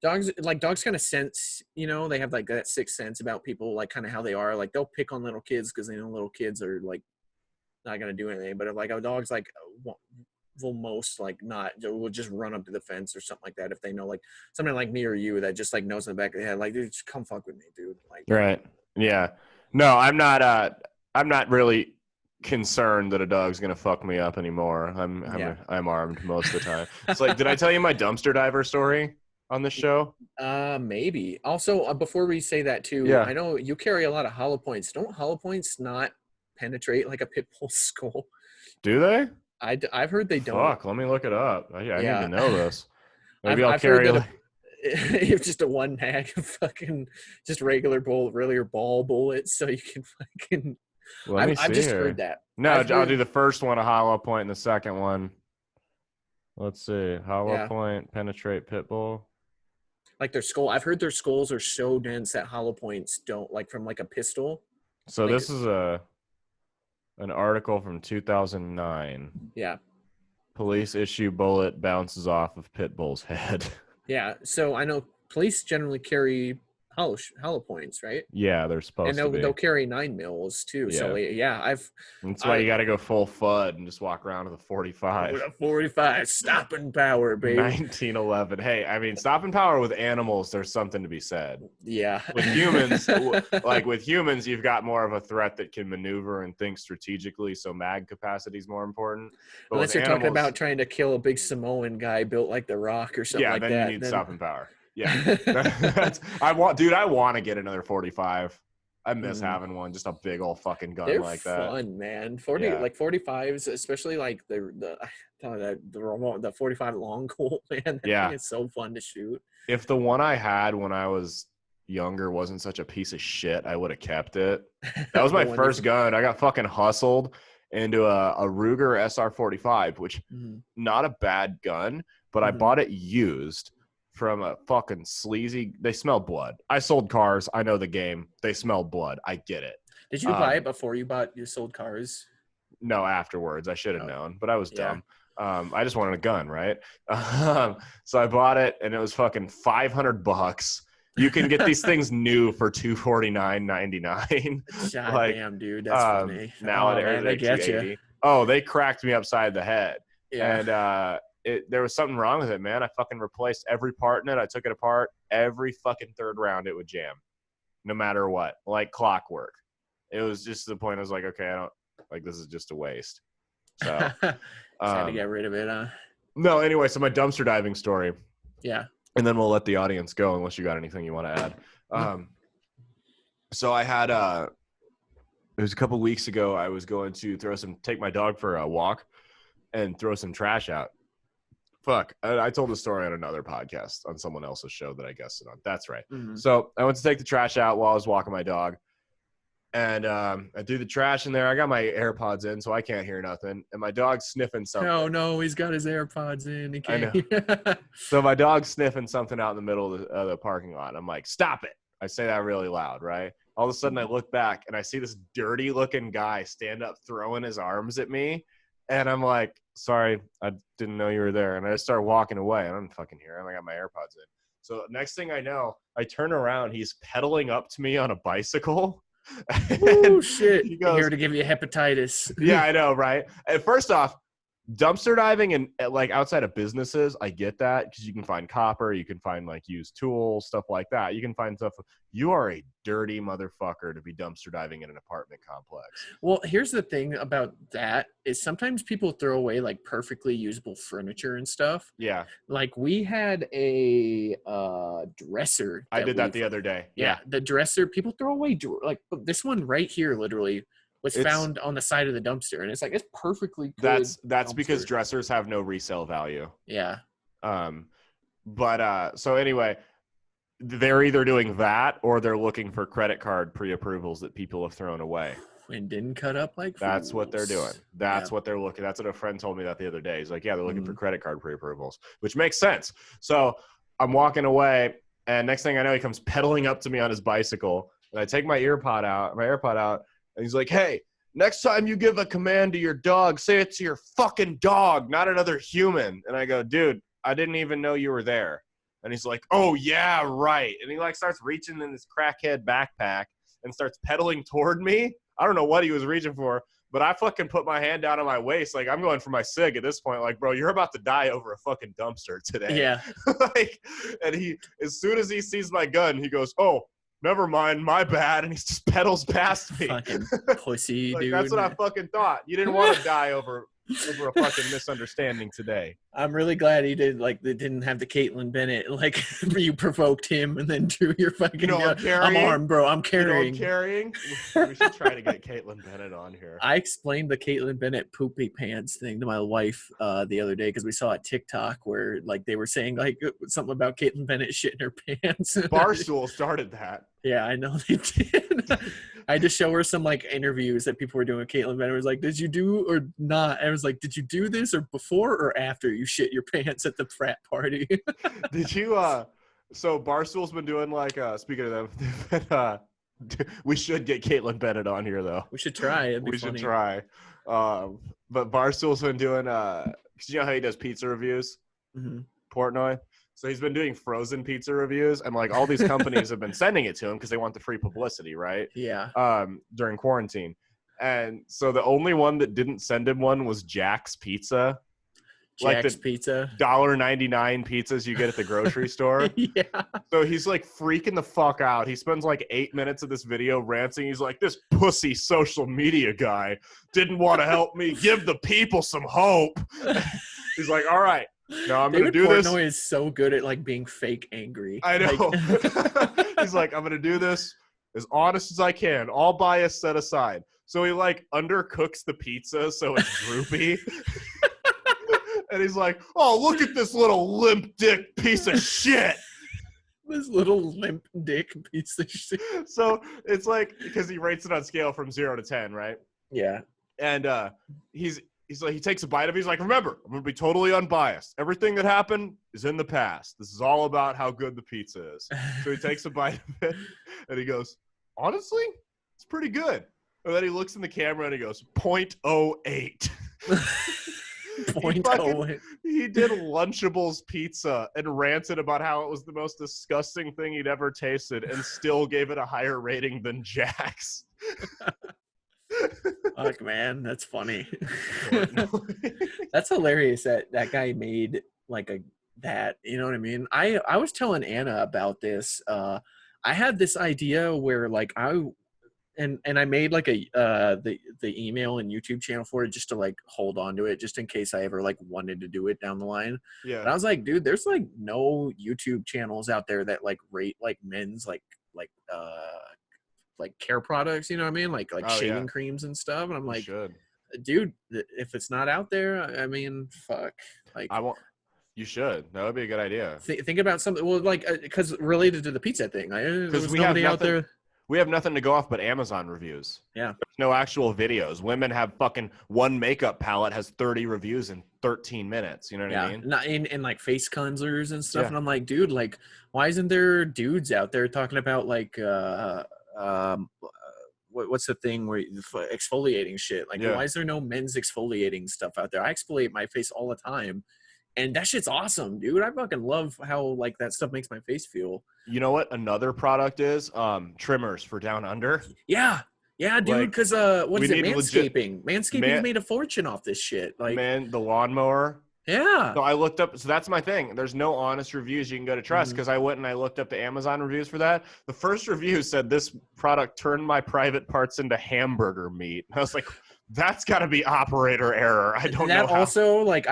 dogs kind of sense, they have like that sixth sense about people, like kind of how they are. Like they'll pick on little kids because they know little kids are like not gonna do anything. But if like a dog's like will most like not, will just run up to the fence or something like that if they know like somebody like me or you that just like knows in the back of the head, like, dude, just come fuck with me, dude. Like, right. Yeah. No, I'm not really concerned that a dog's gonna fuck me up anymore. I'm armed most of the time. It's like, did I tell you my dumpster diver story on this show? Maybe. Also, before we say that too, I know you carry a lot of hollow points. Don't hollow points not penetrate like a pit bull's skull? Do they? I've heard they don't. Fuck, let me look it up. I need to know this. Maybe I'll carry you have just a one mag of fucking just regular ball bullets, so you can fucking. I've just heard that. No, I'll do the first one a hollow point and the second one. Let's see. Hollow point, penetrate pit bull. Like their skull. I've heard their skulls are so dense that hollow points don't, like from like a pistol. So this is an article from 2009. Yeah. Police issue bullet bounces off of pit bull's head. Yeah. So I know police generally carry hollow points, right? Yeah, they're supposed to be. And they'll carry 9 mils too. Yeah. So that's why you got to go full FUD and just walk around with a 45. 45 stopping power, baby. 1911. Hey, I mean, stopping power with animals, there's something to be said. Yeah. With humans, you've got more of a threat that can maneuver and think strategically, so mag capacity is more important. But unless you're talking about trying to kill a big Samoan guy built like The Rock or something like that. Yeah, then you need stopping power. Yeah. I want to get another 45. I miss having one, just a big old fucking gun. They're like that. They're fun, man. 45s, especially like the 45 long Colt, man. It's so fun to shoot. If the one I had when I was younger wasn't such a piece of shit, I would have kept it. That was my first gun. I got fucking hustled into a Ruger SR 45, which not a bad gun, but I bought it used from a fucking sleazy. They smell blood. I sold cars. I know the game. They smell blood. I get it. Did you buy it before you sold cars? No, afterwards. I should have known, but I was Yeah. dumb. I just wanted a gun, right? So I bought it, and it was fucking $500. You can get these things new for $249.99. Like, damn, dude, that's funny. Nowadays, man, they get you. Oh, they cracked me upside the head. Yeah. And there was something wrong with it, man. I fucking replaced every part in it. I took it apart. Every fucking third round, it would jam, no matter what, like clockwork. It was just to the point I was like, okay, I don't like this is just a waste. So had to get rid of it, huh? No, anyway, so my dumpster diving story. Yeah. And then we'll let the audience go unless you got anything you want to add. So I had it was a couple weeks ago. I was going to take my dog for a walk and throw some trash out. Fuck. I told the story on another podcast on someone else's show that I guested on. That's right. Mm-hmm. So I went to take the trash out while I was walking my dog. And I threw the trash in there. I got my AirPods in, so I can't hear nothing. And my dog's sniffing something. Oh, no, he's got his AirPods in. He can't. I know. So my dog's sniffing something out in the middle of the parking lot. I'm like, stop it. I say that really loud, right? All of a sudden, I look back, and I see this dirty-looking guy stand up throwing his arms at me. And I'm like, sorry, I didn't know you were there. And I just start walking away. I don't fucking hear him. I got my AirPods in. So next thing I know, I turn around. He's pedaling up to me on a bicycle. Oh shit! He goes, here to give you hepatitis. Yeah, I know, right? And first off, dumpster diving and like outside of businesses, I get that because you can find copper, you can find like used tools, stuff like that. You can find stuff. You are a dirty motherfucker to be dumpster diving in an apartment complex. Well, here's the thing about that is sometimes people throw away like perfectly usable furniture and stuff. Yeah. Like we had a dresser. I did that the other day. Yeah, the dresser. People throw away like this one right here, literally. Was found on the side of the dumpster, and it's like it's perfectly good. That's because dressers have no resale value. Yeah. But so anyway, they're either doing that or they're looking for credit card pre-approvals that people have thrown away. And didn't cut up like that's fools. What they're doing. That's what they're looking. That's what a friend told me that the other day. He's like, yeah, they're looking for credit card pre-approvals, which makes sense. So I'm walking away, and next thing I know, he comes pedaling up to me on his bicycle, and I take my AirPod out. And he's like, hey, next time you give a command to your dog, say it to your fucking dog, not another human. And I go, dude, I didn't even know you were there. And he's like, oh, yeah, right. And he like starts reaching in his crackhead backpack and starts pedaling toward me. I don't know what he was reaching for, but I fucking put my hand down on my waist. Like, I'm going for my cig at this point. Like, bro, you're about to die over a fucking dumpster today. Yeah. And as soon as he sees my gun, he goes, oh, never mind, my bad, and he just pedals past me. Fucking pussy, dude. That's what I fucking thought. You didn't want to die over a fucking misunderstanding today. I'm really glad he did. Like, they didn't have the Caitlin Bennett. Like, you provoked him and then drew your fucking gun. I'm armed, bro. I'm carrying. We should try to get Caitlin Bennett on here. I explained the Caitlin Bennett poopy pants thing to my wife the other day because we saw a TikTok where like they were saying like something about Caitlin Bennett shitting her pants. Barstool started that. Yeah, I know they did. I had to show her some like interviews that people were doing with Caitlin Bennett. It was like, did you do or not? I was like, did you do this or before or after you shit your pants at the frat party? Did you so Barstool's been doing like speaking of them, we should get Caitlin Bennett on here though. We should try. It'd be funny. Should try. But Barstool's been doing cause you know how he does pizza reviews? Mm-hmm. Portnoy. So he's been doing frozen pizza reviews, and like all these companies have been sending it to him because they want the free publicity, right? Yeah. During quarantine, and so the only one that didn't send him one was Jack's Pizza. Jack's Pizza. $1.99 pizzas you get at the grocery store. Yeah. So he's like freaking the fuck out. He spends like 8 minutes of this video ranting. He's like, this pussy social media guy didn't want to help me give the people some hope. He's like, all right. No, I'm going to do this. Portnoy is so good at like being fake angry. I know. Like... He's like, I'm going to do this as honest as I can. All bias set aside. So he like undercooks the pizza so it's droopy. And he's like, oh, look at this little limp dick piece of shit. This little limp dick piece of shit. So it's like, because he rates it on scale from 0 to 10, right? Yeah. And he's he takes a bite of it. He's like, remember, I'm going to be totally unbiased. Everything that happened is in the past. This is all about how good the pizza is. So he takes a bite of it and he goes, honestly, it's pretty good. And then he looks in the camera and he goes, 0.08. Point oh. He did Lunchables pizza and ranted about how it was the most disgusting thing he'd ever tasted and still gave it a higher rating than Jack's. Fuck, man, that's funny. That's hilarious that guy made like that. You know what I mean? I was telling Anna about this. I had this idea where like I made like the email and YouTube channel for it just to like hold on to it just in case I ever like wanted to do it down the line. Yeah. But I was like, dude, there's like no YouTube channels out there that like rate like men's like care products, you know what I mean? Like shaving creams and stuff. And I'm like, dude, if it's not out there, I mean, fuck. Like you should. That would be a good idea. Think about something. Well, like because related to the pizza thing, because we have nothing out there. We have nothing to go off but Amazon reviews. Yeah. There's no actual videos. Women have fucking one makeup palette has 30 reviews in 13 minutes. You know what I mean? Not in like face cleansers and stuff. Yeah. And I'm like, dude, like, why isn't there dudes out there talking about like, what's the thing where exfoliating shit? Like, why is there no men's exfoliating stuff out there? I exfoliate my face all the time. And that shit's awesome, dude. I fucking love how like that stuff makes my face feel. You know what another product is? Trimmers for down under. Yeah, dude. Because what is it? Manscaping. Manscaping made a fortune off this shit. Like, the lawnmower. Yeah. So I looked up. So that's my thing. There's no honest reviews you can go to trust because I went and I looked up the Amazon reviews for that. The first review said this product turned my private parts into hamburger meat. I was like, that's got to be operator error. I don't know. That also, like,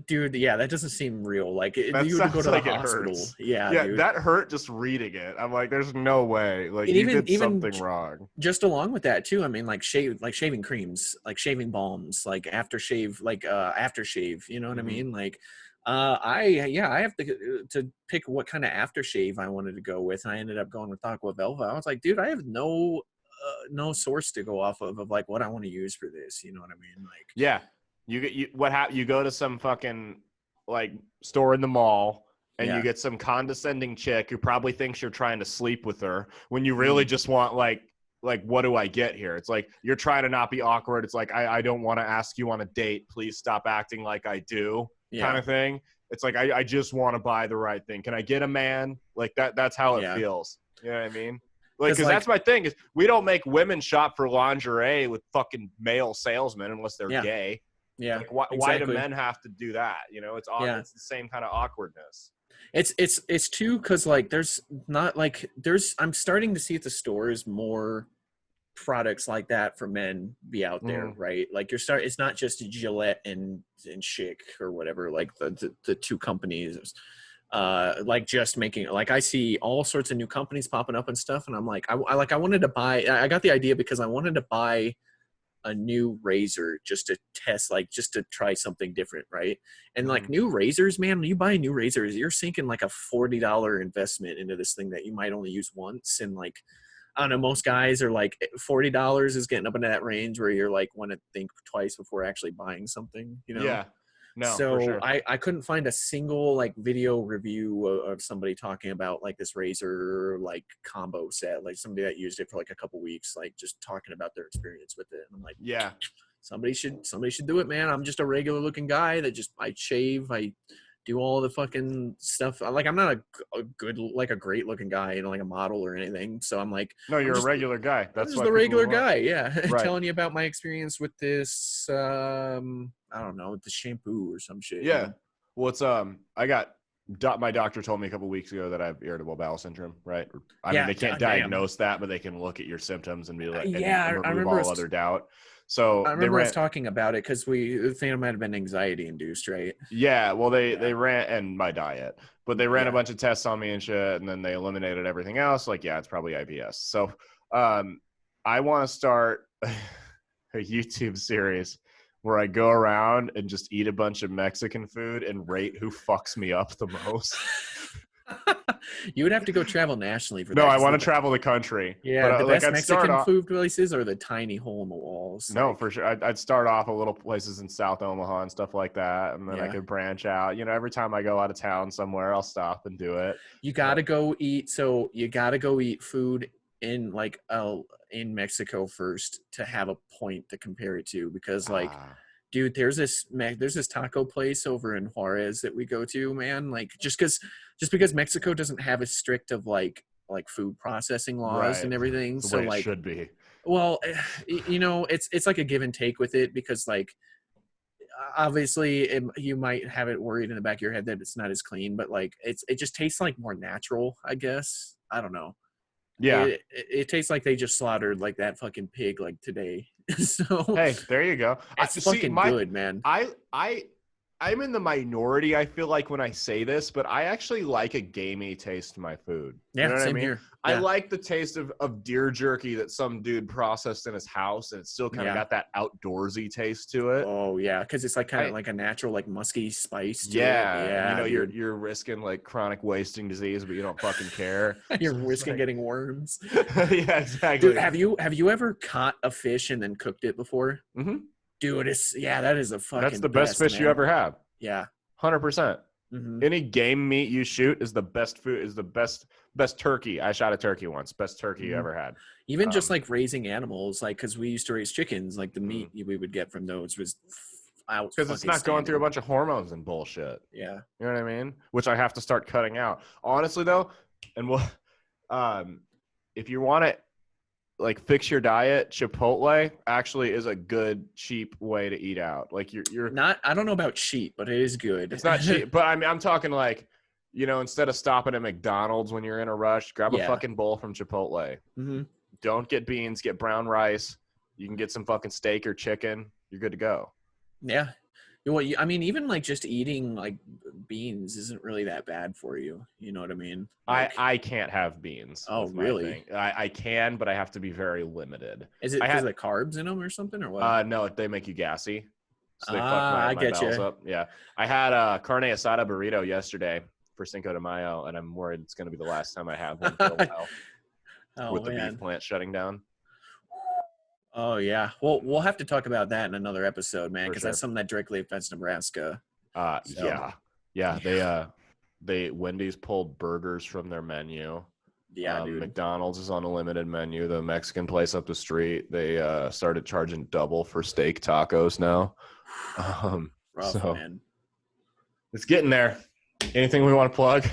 dude, yeah, that doesn't seem real. Like, you would go to the hospital. Yeah, dude. That hurt just reading it. I'm like, there's no way. Like, you did something wrong. Just along with that too. I mean, like shaving creams, like shaving balms, like aftershave. You know what I mean? Like, I have to pick what kind of aftershave I wanted to go with, and I ended up going with Aqua Velva. I was like, dude, I have no source to go off of like what I want to use for this. You know what I mean? Like, yeah, you go to some fucking like store in the mall and you get some condescending chick who probably thinks you're trying to sleep with her when you really just want like what do I get here? It's like you're trying to not be awkward. It's like I don't want to ask you on a date. Please stop acting like I do, kind of thing. It's like I just want to buy the right thing. Can I get a man? Like that's how it feels. You know what I mean? Like, because that's my thing is we don't make women shop for lingerie with fucking male salesmen unless they're gay. Yeah. Like, why do men have to do that? You know, it's it's the same kind of awkwardness. It's too because like I'm starting to see at the stores more products like that for men be out there, right? Like it's not just Gillette and Schick or whatever, like the two companies. Like just making like I see all sorts of new companies popping up and stuff, and I'm like I wanted to buy. I got the idea because I wanted to buy a new razor just to test, like just to try something different, right? And like new razors, man, when you buy new razors, you're sinking like a $40 investment into this thing that you might only use once, and like I don't know, most guys are like $40 is getting up into that range where you're like want to think twice before actually buying something, you know? Yeah. No, so for sure. I couldn't find a single like video review of somebody talking about like this razor like combo set, like somebody that used it for like a couple weeks, like just talking about their experience with it. And I'm like, yeah, somebody should do it, man. I'm just a regular looking guy that just I shave, I do all the fucking stuff. Like I'm not a good like a great looking guy, you know, like a model or anything. So I'm like, no, you're a regular guy. That's just the regular guy, yeah. Right. Telling you about my experience with this. I don't know, the shampoo or some shit. Yeah. You know? Well, it's my doctor told me a couple weeks ago that I have irritable bowel syndrome, right? I mean, they can't diagnose that, but they can look at your symptoms and be like, and remove all other doubt. So I remember us talking about it because we think it might have been anxiety induced, right? Yeah. Well, they ran and my diet, but they ran a bunch of tests on me and shit, and then they eliminated everything else. Like, yeah, it's probably IBS. So, I want to start a YouTube series where I go around and just eat a bunch of Mexican food and rate who fucks me up the most. You would have to go travel nationally for No, that. I 'Cause want to travel the country. yeah, But the like best I'd start Mexican off. food places are the tiny hole in the walls. No, Like, for sure. I'd start off a little places in South Omaha and stuff like that, and then I yeah. could branch out. You know, every time I go out of town somewhere, I'll stop and do it. You gotta go eat. So you gotta go eat food in like in Mexico first to have a point to compare it to. Because like, Ah, dude, there's this taco place over in Juarez that we go to, man. Like just because Mexico doesn't have as strict of like food processing laws right. and everything. The So way it like, should be. well, you know, it's like a give and take with it because like obviously you might have it worried in the back of your head that it's not as clean, but like it just tastes like more natural, I guess. I don't know. Yeah. It tastes like they just slaughtered like that fucking pig like today. So Hey, there you go. it's fucking good, man. I'm in the minority, I feel like, when I say this, but I actually like a gamey taste to my food. You Yeah, know what I same mean? here. I Yeah. like the taste of deer jerky that some dude processed in his house, and it's still kind of got that outdoorsy taste to it. Oh yeah, because it's like kind I- of like a natural like musky spice to Yeah, it. and Yeah, you know dude. you're risking like chronic wasting disease, but you don't fucking care. You're So it's risking like- getting worms. Yeah, exactly. Dude, have you ever caught a fish and then cooked it before? Mm-hmm. Dude, that is a fucking That's the best fish man. you ever have. Yeah. 100%. Mm-hmm. Any game meat you shoot is the best food. Is the best turkey. I shot a turkey once. Best turkey you ever had. Even just like raising animals, like because we used to raise chickens, like the meat we would get from those was out because it's not going through a bunch of hormones and bullshit. Yeah, you know what I mean. Which I have to start cutting out. Honestly, though, and if you want to like fix your diet, Chipotle actually is a good cheap way to eat out. Like you're not. I don't know about cheap, but it is good. It's not cheap, but I'm talking like, you know, instead of stopping at McDonald's when you're in a rush, grab a fucking bowl from Chipotle. Mm-hmm. Don't get beans, get brown rice. You can get some fucking steak or chicken. You're good to go. Yeah. Well, I mean, even like just eating like beans isn't really that bad for you. You know what I mean? Like, I can't have beans. Oh, really? I can, but I have to be very limited. Is it because of the carbs in them or something or what? No, they make you gassy. So they fuck I my get bowels you. up. Yeah. I had a carne asada burrito yesterday for Cinco de Mayo, and I'm worried it's going to be the last time I have one for a while. Oh, with the man. beef plant shutting down. Oh yeah. Well, we'll have to talk about that in another episode, man, because sure. that's something that directly affects Nebraska. Yeah. They Wendy's pulled burgers from their menu. Yeah, dude. McDonald's is on a limited menu. The Mexican place up the street, they started charging double for steak tacos now. Rough, man. It's getting there. Anything we want to plug?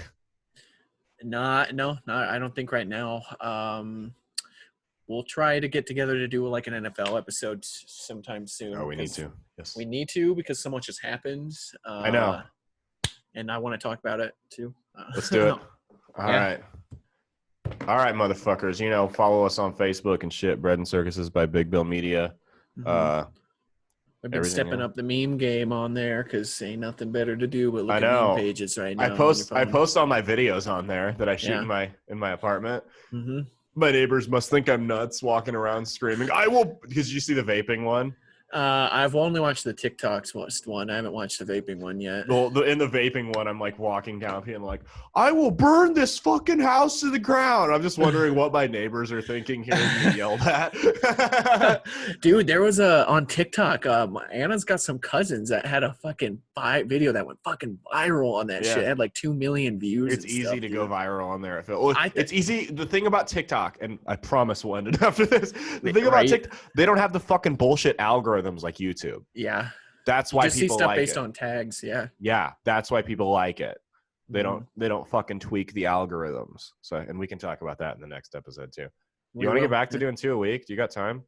No, I don't think right now. We'll try to get together to do like an NFL episode sometime soon. Oh, we need to. Yes. We need to because so much has happened. I know. And I want to talk about it too. Let's do it. All right. All right, motherfuckers. You know, follow us on Facebook and shit. Bread and Circuses by Big Bill Media. We've been stepping up the meme game on there because ain't nothing better to do but look at meme pages right now. I post all my videos on there that I shoot in my apartment. Mm-hmm. My neighbors must think I'm nuts walking around screaming. I will, because you see the vaping one. I've only watched the TikToks one. I haven't watched the vaping one yet. Well, in the vaping one, I'm like walking down being like, I will burn this fucking house to the ground. I'm just wondering what my neighbors are thinking hearing me yell that. Dude, there was on TikTok, Anna's got some cousins that had a fucking video that went fucking viral on that shit. It had like 2 million views. It's easy to go viral on there. It's easy. The thing about TikTok, and I promise we'll end it after this. The thing about TikTok, they don't have the fucking bullshit algorithm like YouTube. Yeah. That's why just people see stuff like based it. On tags, yeah. Yeah, that's why people like it. They don't fucking tweak the algorithms. So, and we can talk about that in the next episode too. You want to get back to doing 2 a week? Do you got time?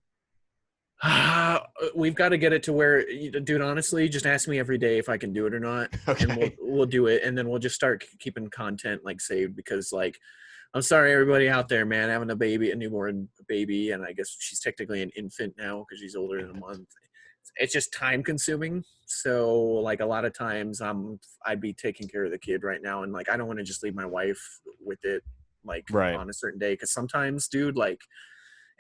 We've got to get it to where, dude, honestly, just ask me every day if I can do it or not. Okay. And we'll do it. And then we'll just start keeping content like saved because like, I'm sorry, everybody out there, man, having a newborn baby. And I guess she's technically an infant now because she's older than a month. It's just time consuming. So like a lot of times I'd be taking care of the kid right now. And like, I don't want to just leave my wife with it like on a certain day. Cause sometimes, dude, like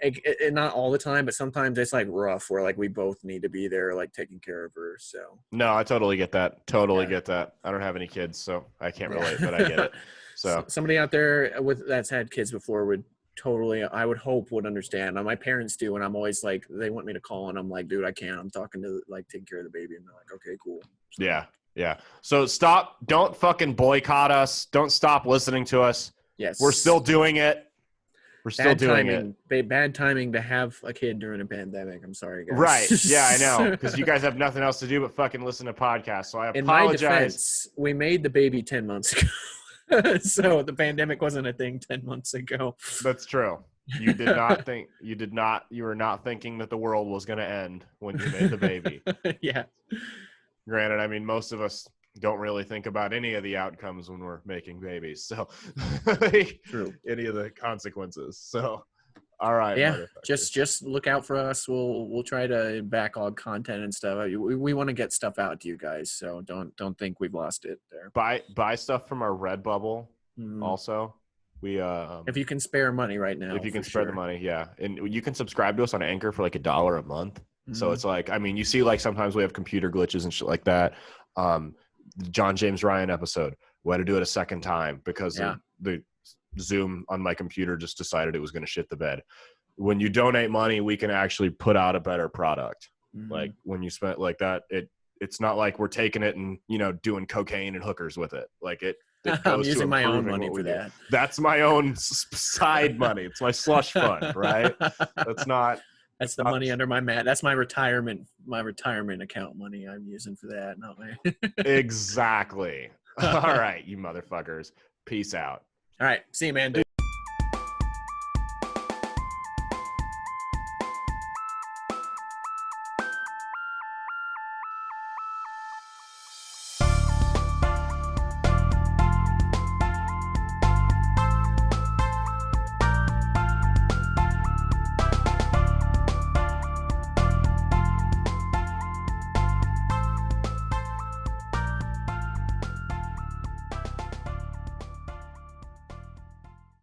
it, not all the time, but sometimes it's like rough where like we both need to be there, like taking care of her. So no, I totally get that. Get that. I don't have any kids, so I can't relate, but I get it. So somebody out there that's had kids before would totally, I would hope, would understand. My parents do, and I'm always like, they want me to call, and I'm like, dude, I can't. I'm talking to like taking care of the baby, and they're like, okay, cool. So, yeah. So don't fucking boycott us. Don't stop listening to us. yes, We're still doing it. We're still doing it. Bad timing to have a kid during a pandemic. I'm sorry, guys. Right. Yeah, I know. Because you guys have nothing else to do but fucking listen to podcasts. So I apologize. In my defense, we made the baby 10 months ago. So the pandemic wasn't a thing 10 months ago. That's true. You were not thinking that the world was going to end when you made the baby. Yeah. Granted, I mean, most of us don't really think about any of the outcomes when we're making babies. So True. Any of the consequences. So all right. Yeah. Just look out for us. We'll try to backlog content and stuff. We want to get stuff out to you guys. So don't think we've lost it there. Buy stuff from our Redbubble also. We if you can spare money right now. If you can spare the money, yeah. And you can subscribe to us on Anchor for like $1 a month. So it's like, I mean, you see like sometimes we have computer glitches and shit like that. The John James Ryan episode, we had to do it a second time because the Zoom on my computer just decided it was going to shit the bed. When you donate money, we can actually put out a better product. Like when you spend like that, it's not like we're taking it and, you know, doing cocaine and hookers with it. Like it I'm using my own money for that. That's my own side money. It's my slush fund, right? That's the money under my mat. That's my retirement account money I'm using for that. Not my Exactly. All right, you motherfuckers. Peace out. All right. See you, man. Dude.